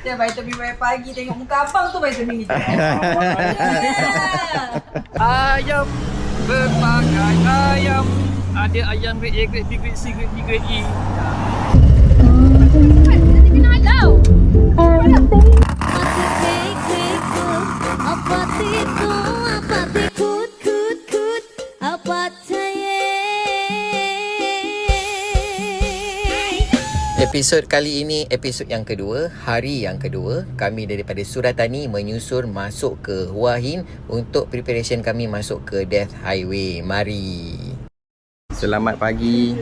Dia vitamin pagi tengok muka abang tu vitamin ni. Ayam berbagai ayam. Ada ayam grade A, grade B, grade C, grade D, grade E. Kita kena halau. Episod kali ini, episod yang kedua, hari yang kedua. Kami daripada Suratani menyusun masuk ke Hua Hin untuk preparation kami masuk ke Death Highway. Mari. Selamat pagi.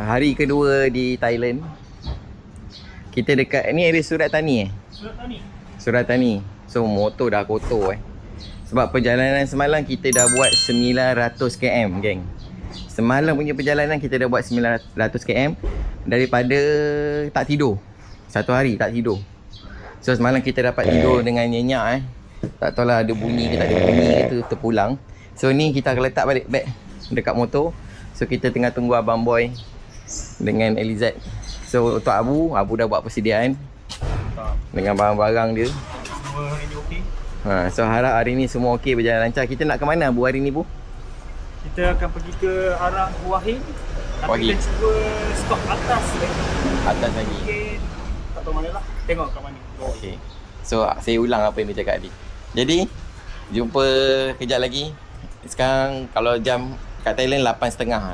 Hari kedua di Thailand. Kita dekat, ni area Suratani Suratani. So motor dah kotor Sebab perjalanan semalam kita dah buat 900 km geng. Semalam punya perjalanan kita dah buat 900 km daripada tak tidur. Satu hari tak tidur. So semalam kita dapat tidur dengan nyenyak Tak tahulah ada bunyi ke tak ada bunyi ke tu terpulang. So ni kita akan letak balik beg dekat motor. So kita tengah tunggu abang boy dengan Elizad. So untuk Abu dah buat persediaan dengan barang-barang dia. Semua ini okey. So harap hari ni semua okey, berjalan lancar. Kita nak ke mana Bu hari ni Bu? Kita akan pergi ke arah Hua Hin. Hua Hin. Kita cuba stop atas lagi. Atas lagi. Mungkin tak tahu mana lah. Tengok kat mana. Okey. So saya ulang apa yang dia cakap tadi. Jadi jumpa kejap lagi. Sekarang kalau jam kat Thailand 8.30.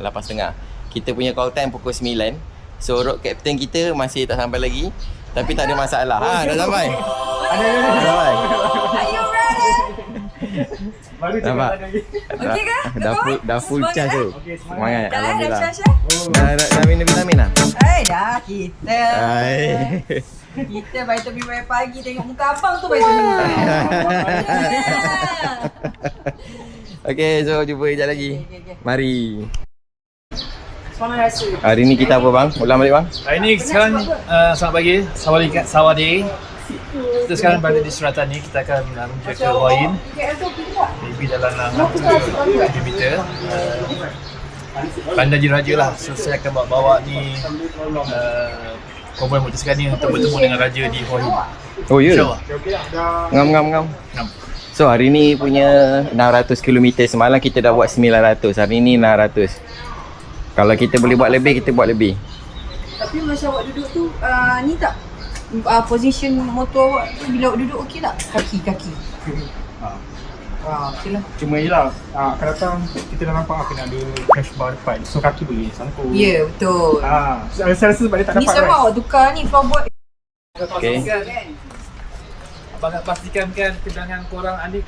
Kita punya call time pukul 9. So road captain kita masih tak sampai lagi. Tapi tak ada masalah. Dah sampai. Dah sampai. Are you ready? Baru Nampak? Okey ke? Dah full charge tu. Okey, Semangat. Dah Alhamdulillah. charge Dah minum vitamin dah? dah kita. Hai. Kita vitamin pagi tengok muka abang tu vitamin ni. Okey, so jumpa kejap lagi. Okey. Mari. Semangat rasa. Hari ni kita apa bang? Ulang balik bang? Hari ni sekarang selamat pagi. Sawadi. Kita sekarang berada di Suratani. Kita akan menuju ke Hua Hin. Maybe dalam 7 meter. Bandar Diraja lah. So saya akan bawa ni konvoi motosikal ni untuk bertemu dengan Raja di Hua Hin. Oh ya? InsyaAllah. Ngam. So hari ni punya 600 km. Semalam kita dah buat 900. Hari ni 600. Kalau kita boleh buat lebih, kita buat lebih. Tapi masa awak duduk tu ni tak position motor awak tu bila awak duduk okey tak? Kaki. Okey lah. Cuma je lah, akan datang kita dah nampak kena ada crash bar depan. So kaki boleh sangkut. Ya, betul. Saya rasa sebab dia tak Ni dapat sama awak tukar ni floorboard. Okey. Abang nak pastikan kan kedangan korang ni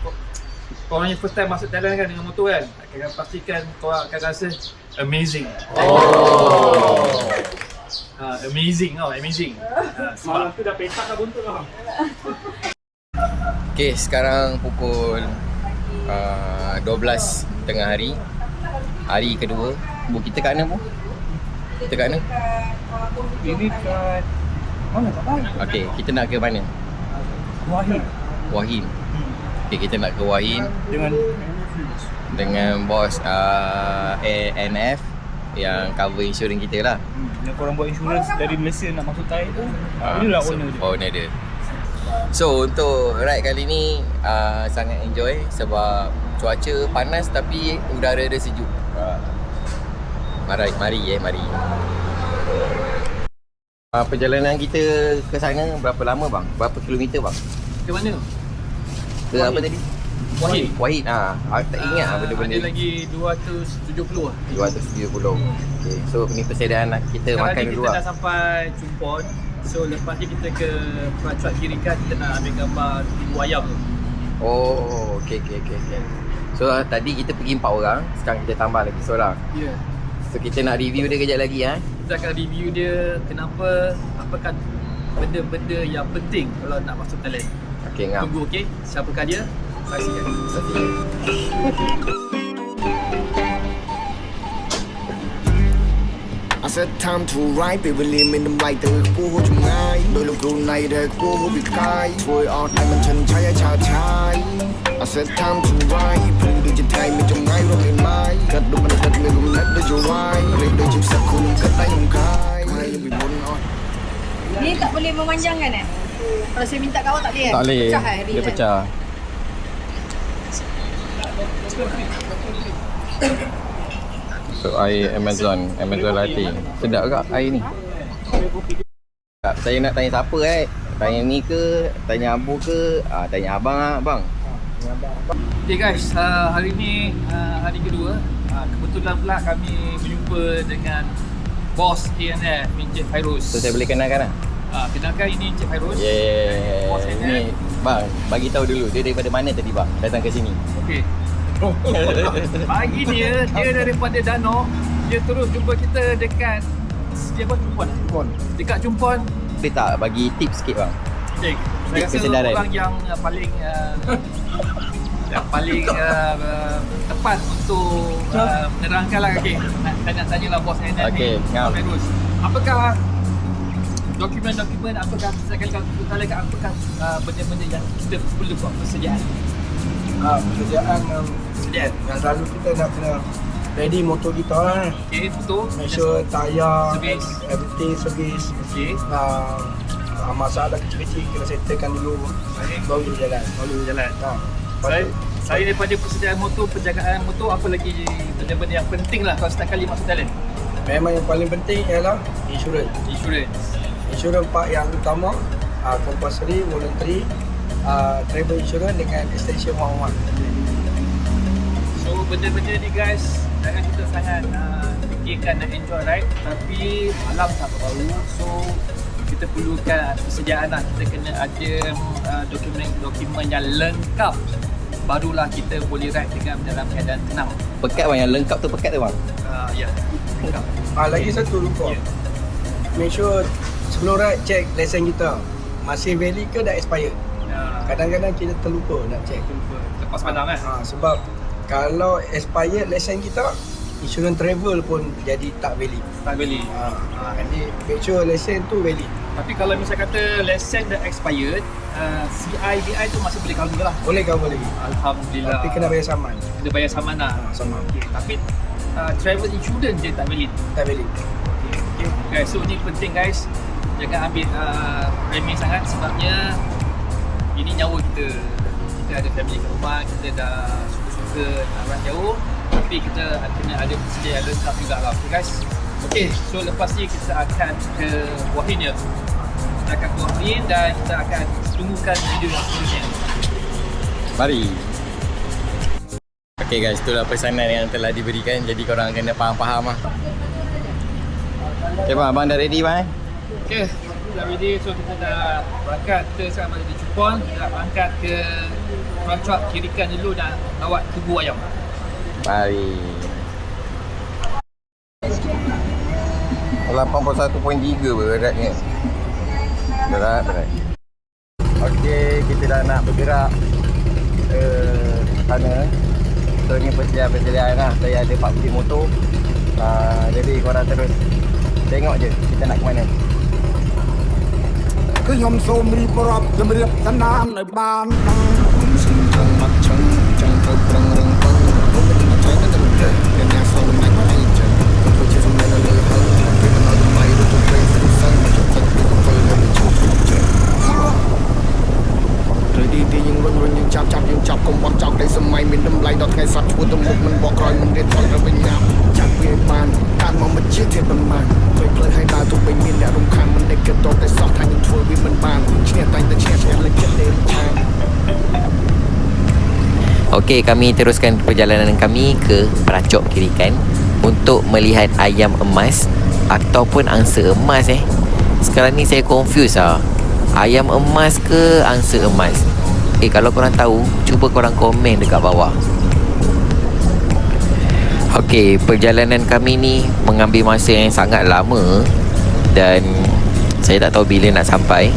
korang yang first time masuk Thailand kan dengan motor kan, akan pastikan korang akan rasa amazing. Amazing. Malam tu dah petak dah buntut lah. Okey, sekarang pukul 12 tengah hari. Hari kedua. Bu, kita kat mana Bu? Kita kat mana? Ini kat mana tak tahu. Okey, kita nak ke mana? Wahid Hua Hin. Okey, kita nak ke Hua Hin dengan bos ANF yang cover insurans kita lah. Yang korang buat insurans dari Malaysia nak masuk Thai tu, inilah owner dia. Owner dia. So untuk ride kali ni sangat enjoy sebab cuaca panas tapi udara dia sejuk. Mari. Perjalanan kita ke sana berapa lama bang? Berapa kilometer bang? Ke mana? Ke apa tadi? Hua Hin. Wahid. Aku tak ingat benda-benda Ada lagi 270 lah. 270. Okay. So ni persediaan kita Sekarang makan ni dulu kita lah. dah sampai Chumpon. So lepas ni kita ke Prachuap kiri kan, kita nak ambil gambar ibu ayam tu. Oh, okey. So tadi kita pergi 4 orang, sekarang kita tambah lagi seorang. Ya. So kita nak review dia kejap lagi Kita akan review dia kenapa, apakah benda-benda yang penting kalau nak masuk Thailand. Okey, ngam. Tunggu okey, siapakah dia? Saksikan. I said time to ride ពេលវេលាមានតម្លៃទៅខ្ពស់ចម្ងាយដោយលោកគ្រូណៃដែលខ្ពស់ពីផ្កាយធ្វើអត់ឲ្យមិនឈិនឆាយឲ្យឆាឆាយ I said time to ride ព្រឹងដូចជាថ្ងៃមានចម្ងាយរកមានម៉ាយកាត់ដូចមិនកាត់មានគំនិតដូចជាវាយលេងដូចជាផ្សឹកខ្លួនកាត់ដៃក្នុងកាយថ្ងៃពីមុនអត់ Ni tak boleh memanjangkan Kalau saya minta kawal tak boleh Tak boleh. Pecah Dia pecah. So air Amazon latte. Sedap tak air ni? Saya nak tanya siapa Tanya ni ke, tanya Abu ke, tanya abang lah abang. Okay guys, hari ni hari kedua. Kebetulan pula kami berjumpa dengan bos ANF, Encik Fairuz. So saya boleh kenalkan lah. Kenalkan, ini Encik Fairuz. Bos ANF. Ni bang, bagi tahu dulu dia daripada mana tadi bang datang ke sini. Okey. Pagi dia daripada Danau, dia terus jumpa kita dekat Jumpon. Dekat Jumpon. Boleh tak bagi tips sikit bang? Okay. Saya rasa Kesedaran. orang yang paling tepat untuk menerangkan lah. Okay. Nak tanyalah bos ANF Okey, ni, ngam. Fairuz. Apakah dokumen-dokumen, apakah benda-benda yang kita perlu buat persediaan? Persediaan yang selalu kita nak kena ready motor kita lah. Okay, betul. Make sure tayar, Servis. everything servis. Okay. Masalah kecil-kecil kena settlekan dulu. Baru dia jalan. Saya daripada persediaan motor, penjagaan motor, apa lagi benda-benda yang penting lah kalau setiap kali masuk talent? Memang yang paling penting ialah insurans. Insurans part yang utama, compulsory, voluntary, travel insurance dengan extension 111. So benda-benda ni guys, jangan kita sangat fikirkan nak enjoy ride, tapi alam tak baru. So kita perlukan persediaan lah. Kita kena ada dokumen yang lengkap, barulah kita boleh ride dengan dalam keadaan tenang. Pekat bang, yang lengkap tu pekat tu bang. Ya, lengkap. Lagi satu lupa. Make sure sebelum ride check lesen kita. Masih valid ke dah expired? Kadang-kadang kita terlupa nak check. Lepas pandang kan? Sebab kalau expired lesen kita, insurans travel pun jadi tak valid. Tak beli. Jadi make sure lesen tu valid. Tapi kalau misalnya kata lesen dah expired, CI, VI tu masih boleh cover lah. Boleh cover lagi. Alhamdulillah. Tapi kena bayar saman. Kena bayar saman lah. Saman. Okay. Tapi travel insurance je tak valid. Tak valid. Okay. Guys, so ni penting guys. Jangan ambil remeh sangat sebabnya ini nyawa kita. Kita ada family kat rumah, kita dah suka-suka nak run jauh, tapi kita kena ada persediaan lengkap juga lah. Okay guys. Okay, so lepas ni kita akan ke Wahin ya. Kita akan ke Wahin dan kita akan tunggukan video yang seterusnya. Mari. Okay guys, itulah pesanan yang telah diberikan. Jadi korang kena faham-faham lah. Okay bang, abang dah ready bang Okay, dah ready. So kita dah berangkat. Kita sekarang berada di Jumpon. Kita dah berangkat ke Prachuap Kirikan dulu dan lawat Tugu Ayam. Mari. 81.3 beratnya. Berat. Okay, kita dah nak bergerak ke sana. So ni persediaan lah. Saya ada 40 motor. Jadi korang terus tengok je kita nak ke mana. ខ្ញុំសូមរៀបរាប់ជំរាបសនាមនៅបានដឹងសំខាន់មកចឹងចាំត្រូវប្រឹងរឹងពឹងខ្ញុំមិនចេះតែទៅអ្នកសល់មិនមកអីចឹងខ្ញុំជាសំណាក់លើហើយពេលមិនដល់ថ្លៃរត់ទៅព្រៃសិនសិនមកជប់ទឹកទៅនៅជប់ចឹងត្រូវទីយើងរុញយើងចាប់យើងចាប់កុំបោះចោលដីសម័យមានតម្លៃដល់ថ្ងៃសត្វឈួតទៅមុខមិនបកក្រោយមិនរៀនថយទៅវិញញ៉ាំចាប់វាបានកាត់មកមិនជាទៀតប៉ុន្មានធ្វើផ្លូវឲ្យដើរទៅវិញមានអ្នករំខានមិនដេកគិតតតែសោះថាយើងធ្វើវាមិនបានឈ្នះតែឈ្នះលើចិត្តលេងខាង Okey, kami teruskan perjalanan kami ke Prachuap Kirikan untuk melihat ayam emas ataupun angsa emas Sekarang ni saya confuse lah. Ayam emas ke angsa emas? Kalau korang tahu, cuba korang komen dekat bawah. Okey, perjalanan kami ni mengambil masa yang sangat lama dan saya tak tahu bila nak sampai.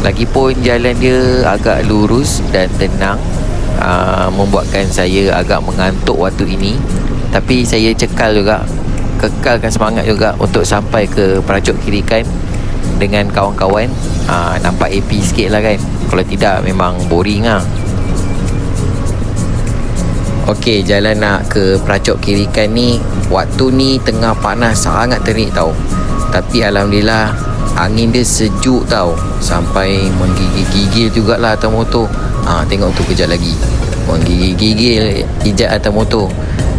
Lagipun jalan dia agak lurus dan tenang, membuatkan saya agak mengantuk waktu ini. Tapi saya kekalkan semangat juga untuk sampai ke Prachuap Kirikan dengan kawan-kawan. Nampak happy sikit lah kan. Kalau tidak memang boring lah. Okey, jalan nak ke Prachuap Kirikan ni, waktu ni tengah panas sangat terik tau. Tapi Alhamdulillah Angin dia sejuk tau, sampai menggigil-gigil jugalah atas motor. Tengok tu kejap lagi menggigil-gigil ijat atas motor.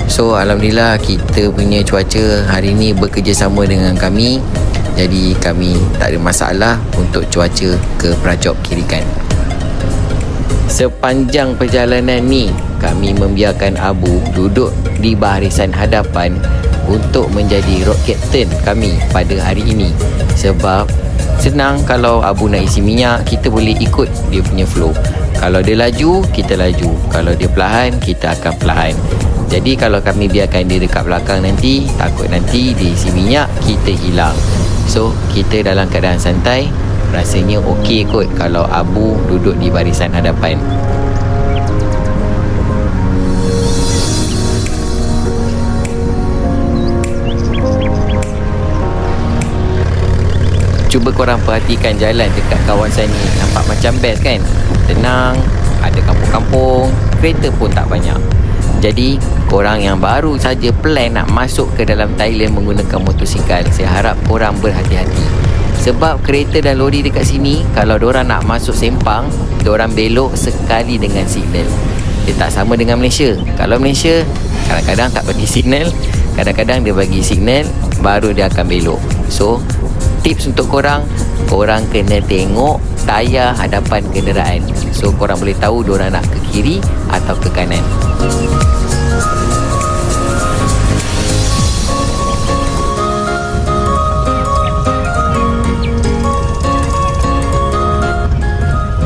So alhamdulillah kita punya cuaca hari ni bekerjasama dengan kami. Jadi kami tak ada masalah untuk cuaca ke Prajob Kirikan. Sepanjang perjalanan ni kami membiarkan Abu duduk di barisan hadapan untuk menjadi road captain kami pada hari ini. Sebab senang, kalau Abu nak isi minyak, kita boleh ikut dia punya flow. Kalau dia laju, kita laju. Kalau dia perlahan, kita akan perlahan. Jadi kalau kami biarkan dia dekat belakang nanti, takut nanti dia isi minyak, kita hilang. So kita dalam keadaan santai, rasanya okey kot kalau Abu duduk di barisan hadapan. Cuba korang perhatikan jalan dekat kawasan ni. Nampak macam best kan? Tenang, ada kampung-kampung, kereta pun tak banyak. Jadi korang yang baru saja plan nak masuk ke dalam Thailand menggunakan motosikal, saya harap korang berhati-hati. Sebab kereta dan lori dekat sini, kalau diorang nak masuk Sempang, diorang belok sekali dengan signal. Dia tak sama dengan Malaysia. Kalau Malaysia, kadang-kadang tak bagi signal, kadang-kadang dia bagi signal, baru dia akan belok. So tips untuk korang, korang kena tengok tayar hadapan kenderaan. So korang boleh tahu diorang nak ke kiri atau ke kanan.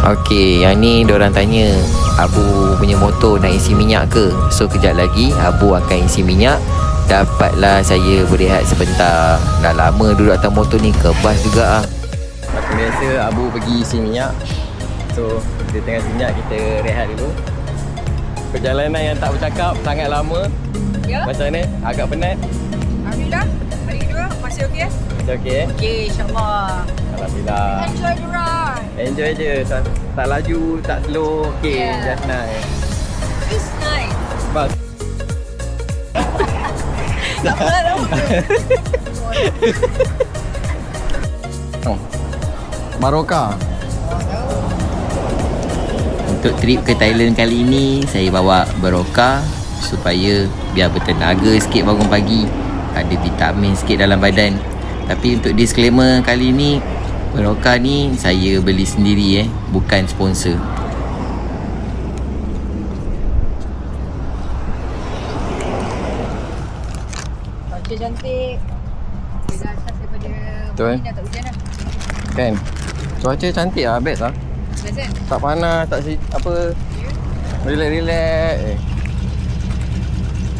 Okey, yang ni diorang tanya Abu punya motor nak isi minyak ke? So kejap lagi Abu akan isi minyak. Dapatlah saya berehat sebentar. Dah lama duduk atas motor ni, kebas juga. Macam biasa Abu pergi isi minyak. So dia tengah isi minyak, kita rehat dulu. Perjalanan yang tak bercakap sangat lama. Ya. Macam mana? Agak penat? Alhamdulillah. Hari kedua masih okey eh? Macam okey eh? Okey, insyaAllah. Alhamdulillah. Enjoy the ride. Enjoy je. Tak laju, tak slow. Okay, Yeah. just nice. It's nice. Bas. Tak apa dah. Barokah. Untuk trip ke Thailand kali ni, saya bawa Barokah supaya biar bertenaga sikit bangun pagi, ada vitamin sikit dalam badan. Tapi untuk disclaimer kali ni, Barokah ni saya beli sendiri bukan sponsor. Cuaca cantik. Dah start daripada Betul. dah tak hujan dah. Kan? Cuaca cantik lah, best lah. Best kan? Tak panas, tak apa. Relax-relax.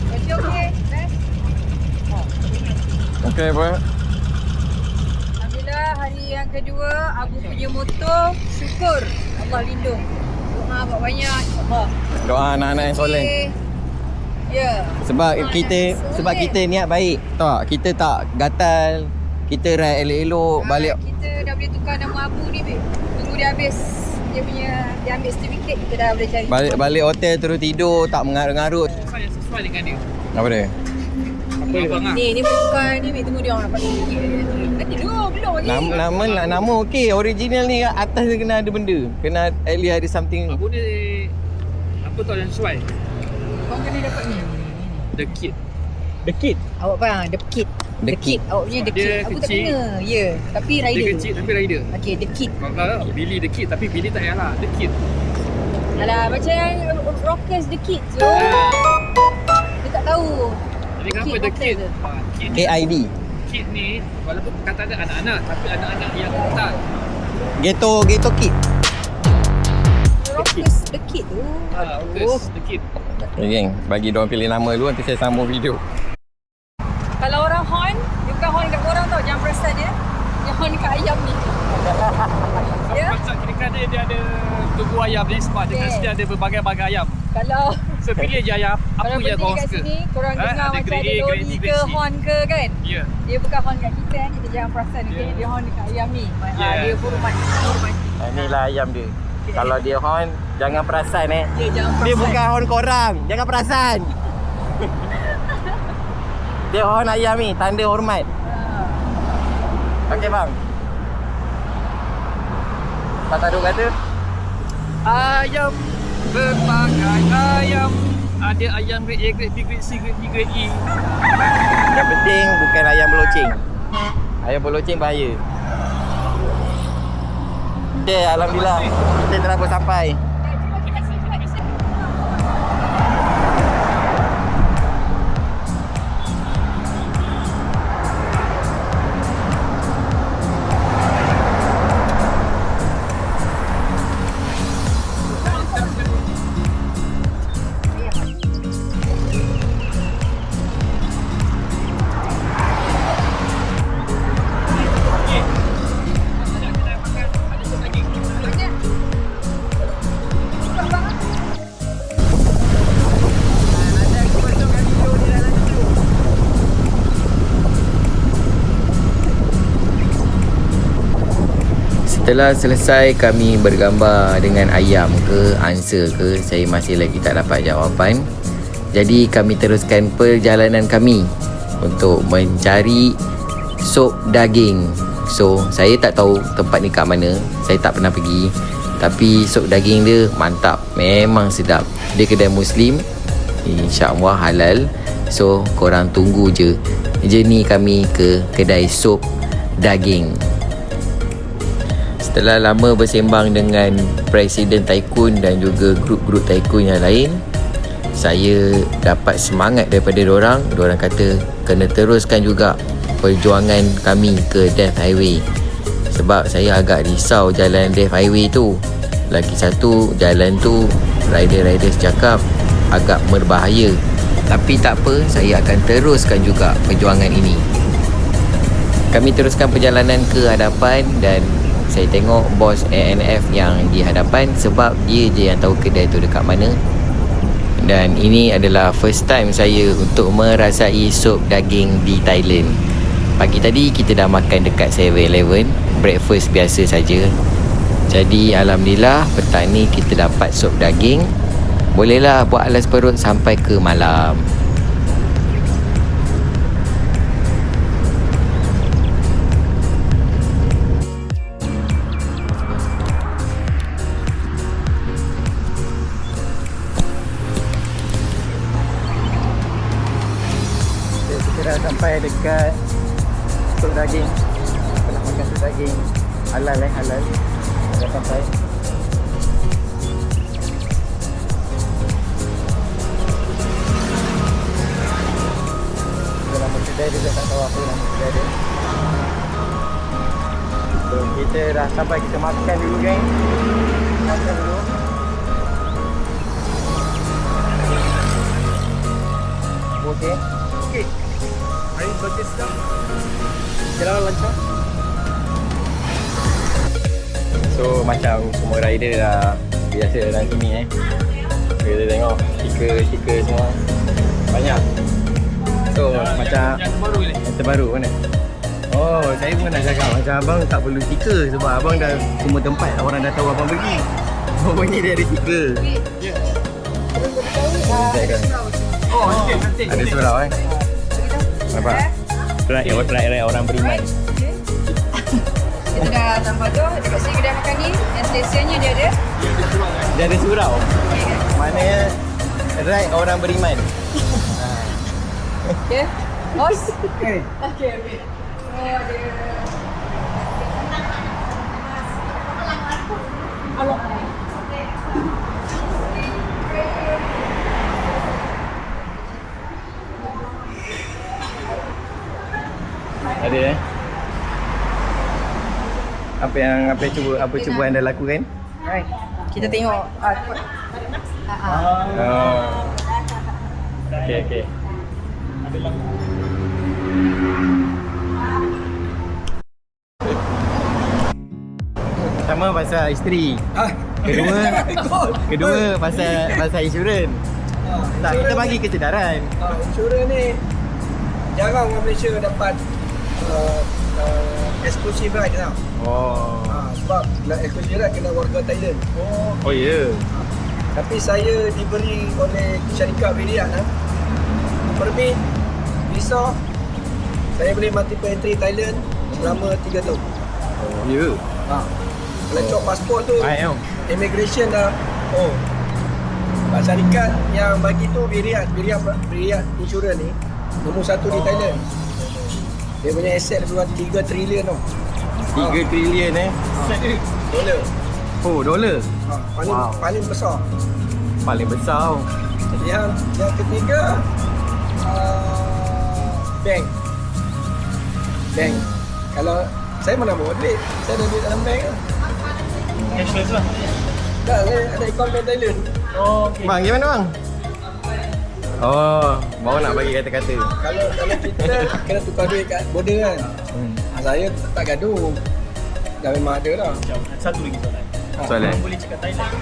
Cuaca okey. Best. Okay, apa? Alhamdulillah, hari yang kedua Abu punya motor, syukur Allah lindung. Doa buat banyak, insyaAllah. Doa anak-anak yang soleh. Ya. Sebab kita niat baik. Tahu tak? Kita tak gatal. Kita ride elok-elok balik. Kita dah boleh tukar nama Abu ni, babe. Tunggu dia habis. Dia ambil sertifikat, kita dah boleh cari. Balik hotel terus tidur, tak mengarut-ngarut. Saya sesuai dengan dia. Apa dia? Abang lah. Ni bukan ni, babe. Tunggu dia orang dapat sertifikat. Nanti belum lagi. Nama okey. Original ni atas dia kena ada benda. Kena at least ada something. Abu ni apa tau yang sesuai? Kau kena dapat ni. The kit. The kit. Awak faham? The kit. The kit. Awak punya the Dia kit. Aku tak kecil. kena. Ya. Tapi rider. Dia kecil tapi rider. Okey, the kit. Kalau Billy the kit tapi Billy tak payahlah. The kit. Alah, macam Rockers the kit. So, dia tak tahu. Jadi kenapa Kit the hotel kit? ke? Kit ni, KID. kit ni walaupun kata ada anak-anak tapi anak-anak yang tak. Ghetto kit. Rockers the kit tu. Focus the kit. Okay, geng. Bagi diorang pilih nama dulu, nanti saya sambung video. Kalau orang horn, dia bukan horn kat korang tau. Jangan perasan dia. Dia horn kat ayam ni. Ya? Pasal kira dia ada tugu ayam ni sebab dia Okay. mesti ada berbagai-bagai ayam. Kalau So pilih je ayam apa kalau yang berdiri korang kat suka. sini, korang dengar ada macam grade ada A, grade lori B, ke grade C. horn ke kan. Ya. Dia bukan horn kat kita kan. Kita jangan perasan. Okay? Dia horn dekat ayam ni. Yeah. Dia hormat. Inilah ayam dia. Kalau dia horn, jangan perasan Dia jangan perasan. Dia bukan horn korang. Jangan perasan. Dia horn ayam ni, tanda hormat. Okey bang. Pak Taduk kata? Ayam berbagai ayam. Ada ayam grade A, grade B, grade C, grade D, grade E. Yang penting bukan ayam berloceng. Ayam berloceng bahaya. Okay, alhamdulillah kita telah pun sampai. Setelah selesai kami bergambar dengan ayam ke, angsa ke, saya masih lagi tak dapat jawapan. Jadi kami teruskan perjalanan kami untuk mencari sop daging. So, saya tak tahu tempat ni kat mana. Saya tak pernah pergi. Tapi sop daging dia mantap. Memang sedap. Dia kedai Muslim. InsyaAllah halal. So, korang tunggu je journey kami ke kedai sop daging. Setelah lama bersembang dengan Presiden Tycoon dan juga grup-grup Tycoon yang lain, saya dapat semangat daripada diorang. Diorang kata kena teruskan juga perjuangan kami ke Death Highway. Sebab saya agak risau jalan Death Highway tu. Lagi satu, jalan tu rider-riders cakap agak berbahaya. Tapi tak apa, saya akan teruskan juga perjuangan ini. Kami teruskan perjalanan ke hadapan dan saya tengok bos ANF yang di hadapan sebab dia je yang tahu kedai tu dekat mana. Dan ini adalah first time saya untuk merasai sop daging di Thailand. Pagi tadi kita dah makan dekat 7-Eleven, breakfast biasa saja. Jadi alhamdulillah petang ni kita dapat sop daging. Bolehlah buat alas perut sampai ke malam. Kita dah sampai dekat sop daging. Kita nak makan sop daging halal halal. Dah sampai. Nama kedai dia tak tahu apa nama kedai dia. So kita dah sampai, kita makan dulu geng. Makan dulu. Okey. Okey. Hari berjaya sedang. Jalan lancar. So macam semua rider dah biasa dalam sini Kita tengok stiker semua banyak. So macam yang terbaru mana? Oh, saya pun nak cakap macam abang tak perlu stiker sebab abang dah semua tempat orang dah tahu abang pergi. Pokoknya dia ada stiker. Ya. Ada surau Nampak? Rakyat orang beriman. Kita dah tambah tu dekat sini kedai makan ni. Yang selesainya dia ada. Dia ada surau. Maknanya rakyat orang beriman. Okay. Bos. Okay. Okay. Oh, ada. Allah. Ada apa cuba anda lakukan? Alright. Kita tengok Okey. Pertama pasal isteri. Kedua pasal insurans. Tak, kita bagi kesedaran. Insurans ni jarang orang Malaysia dapat eksklusif ride tau. Sebab eksklusif ride kena warga Thailand. Oh ya. Tapi saya diberi oleh syarikat Berian permit, visa. Saya boleh multiple entry Thailand selama 3 tahun. Oh ya. Pelecok pasport tu, Baik tau. immigration dah. Oh, Pak syarikat yang bagi tu Biriat Insurance ni nombor 1 di Thailand. Dia punya aset lebih kurang 3 trilion tau. 3 trilion Dolar. Oh, dolar. Paling besar. Paling besar tau. Yang ketiga bank. Kalau saya mana bawa duit, saya ada duit dalam bank lah. Cashless lah. Dah, saya ada akaun bank Thailand. Oh, okay. Bang, gimana bang? Oh, baru nak bagi kata-kata. Kalau kita kena tukar duit kat border kan. Saya tak gaduh. Dah memang ada dah. Satu lagi soalan. Soalan. Orang boleh cakap Thailand?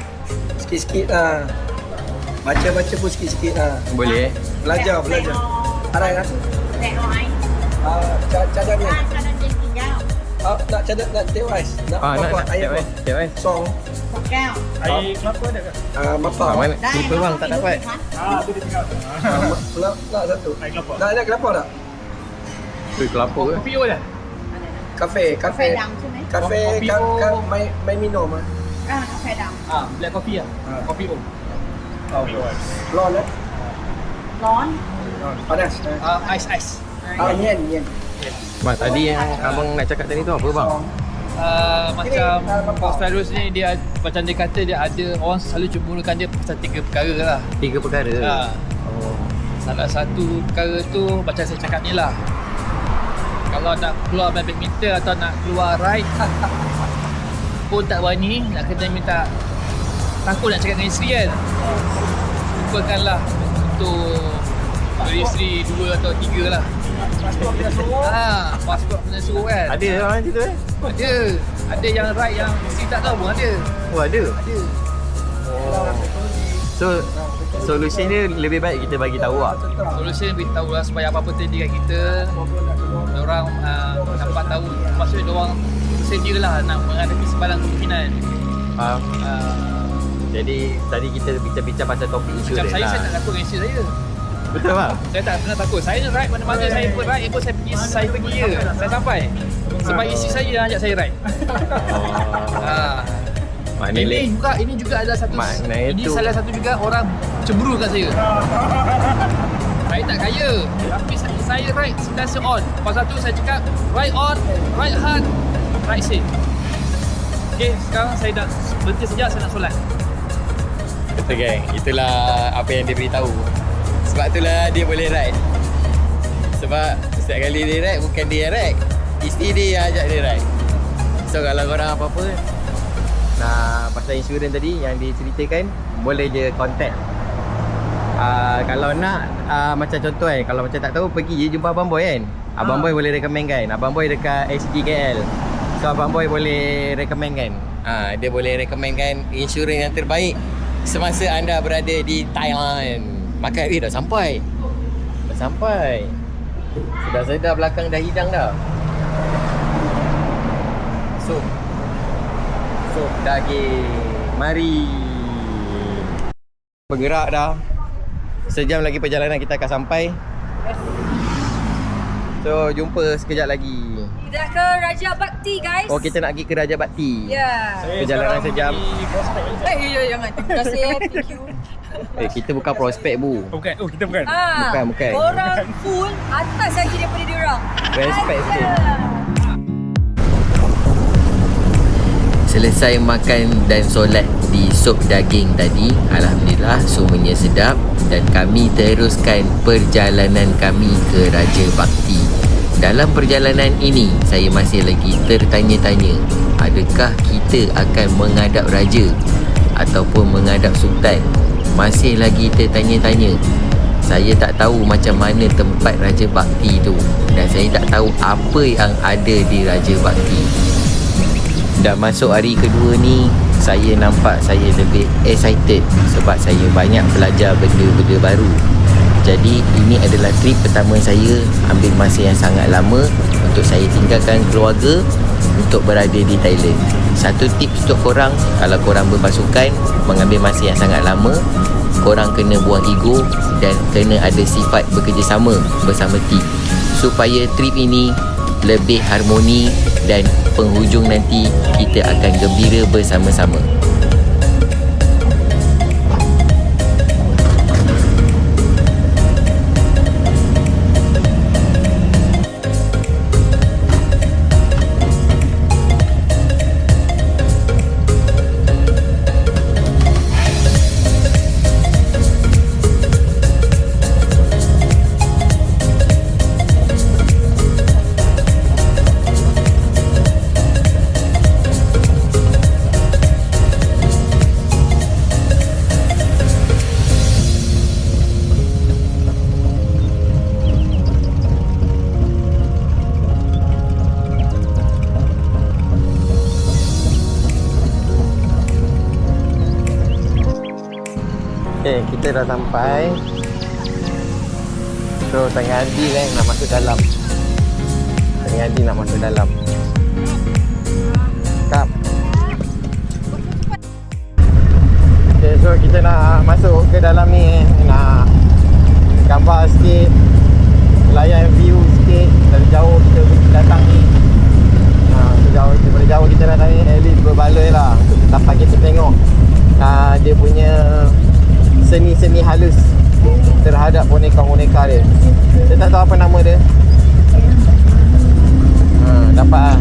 Sikit-sikit lah. Baca-baca pun sikit-sikit lah. Boleh. Belajar. Arai lah. Cadang ni. Nak cadang, nak teh ais. Nak apa? Air apa? Teh ais. Song. Air kelapa ada ke? Mapa. Mana? Lupa bang, tak dapat. Tu dia tinggal. Nak satu. Air kelapa. Nak kelapa tak? Tu kelapa ke? Kopi apa dah? Kafe. Kafe dam ใช่ไหม Kafe Kopi O. mai minum ah. กาแฟดำ Black coffee lah. Kopi O. Oh. Lon eh. ร้อน Panas. Ice. Yen. Bang, tadi yang abang nak cakap tadi tu apa bang? Macam Post Fairuz ni dia macam dia kata dia ada orang selalu cemburakan dia pasal 3 perkara lah. 3 perkara. Oh. Salah satu perkara tu macam saya cakap ni lah. Kalau nak keluar main badminton atau nak keluar ride pun tak berani, nak kena minta, takut nak cakap dengan isteri kan. Lupakanlah untuk beristeri 2 atau 3 lah. Pasport kena suruh kan. Ada orang macam tu Ada yang ride yang isteri tak tahu pun ada. Oh, ada. So, solution dia lebih baik kita bagi tahu lah. Solution beritahu lah supaya apa-apa terjadi kat kita, orang dapat tahu. Maksudnya orang sedia lah nak menghadapi sebarang kemungkinan. Jadi tadi kita bincang-bincang pasal topik Macam insurans saya lah. tak takut dengan isteri saya. Betul bang? Saya tak pernah takut. Saya ride mana-mana saya pun ride pun saya pergi je. Saya sampai. Sebab isteri saya yang ajak saya ride. Maknanya Ini juga adalah satu. Maknanya Ini tu- salah satu juga orang cemburu kat saya. Saya tak kaya, tapi saya ride sentiasa on. Pasal tu saya cakap ride on, ride hard, ride safe. Okay, sekarang saya dah berhenti sekejap, saya nak solat. betul geng. Itulah apa yang dia beritahu. Sebab itulah dia boleh ride. Sebab setiap kali dia ride bukan dia yang ride, isteri dia yang ajak dia ride. So kalau korang apa-apa nak pasal insurans tadi yang diceritakan, boleh je contact. Kalau nak macam contoh kan, kalau macam tak tahu pergi je jumpa Abang Boy kan. Abang Boy boleh recommend kan. Abang Boy dekat SGKL. So Abang Boy boleh recommend kan. Dia boleh recommend kan insurans yang terbaik semasa anda berada di Thailand. Makan dah sampai. Dah sampai. Saya dah belakang dah hidang dah. So daging. Mari. Bergerak dah. Sejam lagi perjalanan kita akan sampai. So jumpa sekejap lagi. Dah ke Raja Bakti guys. Oh, kita nak pergi ke Raja Bakti. Ya. Perjalanan sejam. Jangan. Terima kasih. Thank you. Kita bukan prospek bu. Bukan. Oh, kita bukan. Bukan. Orang full atas lagi daripada diorang. Respect sikit. Ada. Selesai makan dan solat di sup daging tadi, alhamdulillah semuanya sedap dan kami teruskan perjalanan kami ke Raja Bakti. Dalam perjalanan ini, saya masih lagi tertanya-tanya, adakah kita akan menghadap raja ataupun menghadap sultan? Masih lagi tertanya-tanya. Saya tak tahu macam mana tempat Raja Bakti tu dan saya tak tahu apa yang ada di Raja Bakti. Dah masuk hari kedua ni, saya nampak saya lebih excited sebab saya banyak belajar benda-benda baru. Jadi ini adalah trip pertama saya ambil masa yang sangat lama untuk saya tinggalkan keluarga untuk berada di Thailand. Satu tips untuk korang, kalau korang berpasukan mengambil masa yang sangat lama, korang kena buang ego dan kena ada sifat bekerjasama bersama tim supaya trip ini lebih harmoni dan penghujung nanti kita akan gembira bersama-sama. Okay, kita dah sampai. So, tengah Adi kan nak masuk dalam. Tengah Adi nak masuk dalam. Kap. Okay, so kita nak masuk ke dalam ni. Nak gambar sikit, layan view sikit. Dari jauh kita datang ni. Daripada jauh kita datang ni, at least berbaloi lah. Dapat kita tengok dia punya seni-seni halus terhadap boneka-boneka dia. Saya tak tahu apa nama dia. Dapat lah.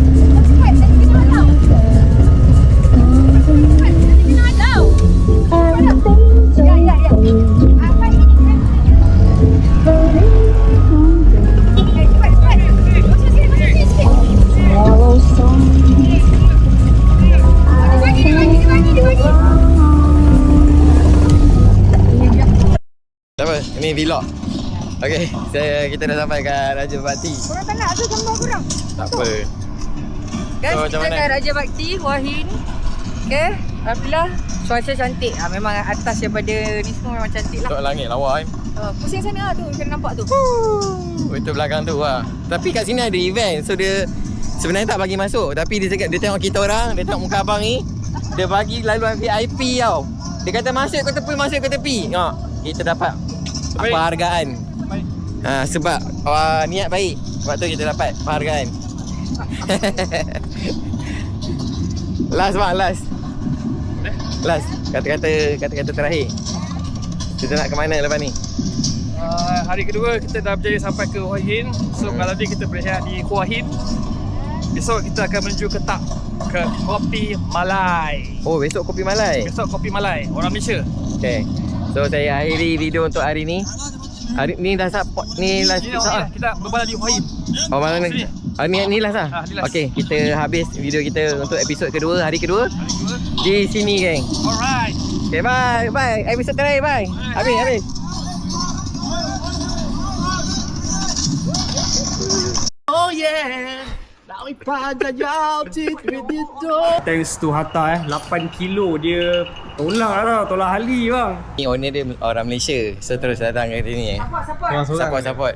Apa? Ini vlog. Okey, kita dah sampai kat Raja Bakti. Korang tak nak ke gambar korang? Tak apa. Guys, So, kita macam mana? kat Raja Bakti, Wahin. Okay, Alhamdulillah cuaca cantik. Memang atas daripada ni semua memang cantik lah. Tok langit lawa kan. Pusing sana lah tu, kena nampak tu. Itu belakang tu lah. Tapi kat sini ada event. So dia sebenarnya tak bagi masuk. Tapi dia cakap, dia tengok kita orang, dia tengok muka abang ni, dia bagi laluan VIP tau. Dia kata masuk ke tepi, masuk ke tepi. Kita dapat penghargaan. Sebab niat baik. Sebab tu kita dapat penghargaan. Last bang, last. Last, kata-kata terakhir. Kita nak ke mana lepas ni? Hari kedua kita dah berjaya sampai ke Hua Hin. So kalau ni kita berehat di Hua Hin. Besok kita akan menuju ke Kopi Malai. Oh, besok Kopi Malai. Besok Kopi Malai, orang Malaysia. Okay. So saya akhiri video untuk hari ni. Hari ni dah ni last episode. Kita berbalai di Hua Hin. Oh, mana ni? Ni last lah. Ni last. Okey, kita habis video kita untuk episod kedua, hari kedua di sini, geng. Alright. Okay, bye. Bye. Episod terakhir, bye. Habis. Oh yeah. Thanks to Hatta 8 kilo dia tolak hali bang. Ni owner dia orang Malaysia. So terus datang ke sini. Support. Support.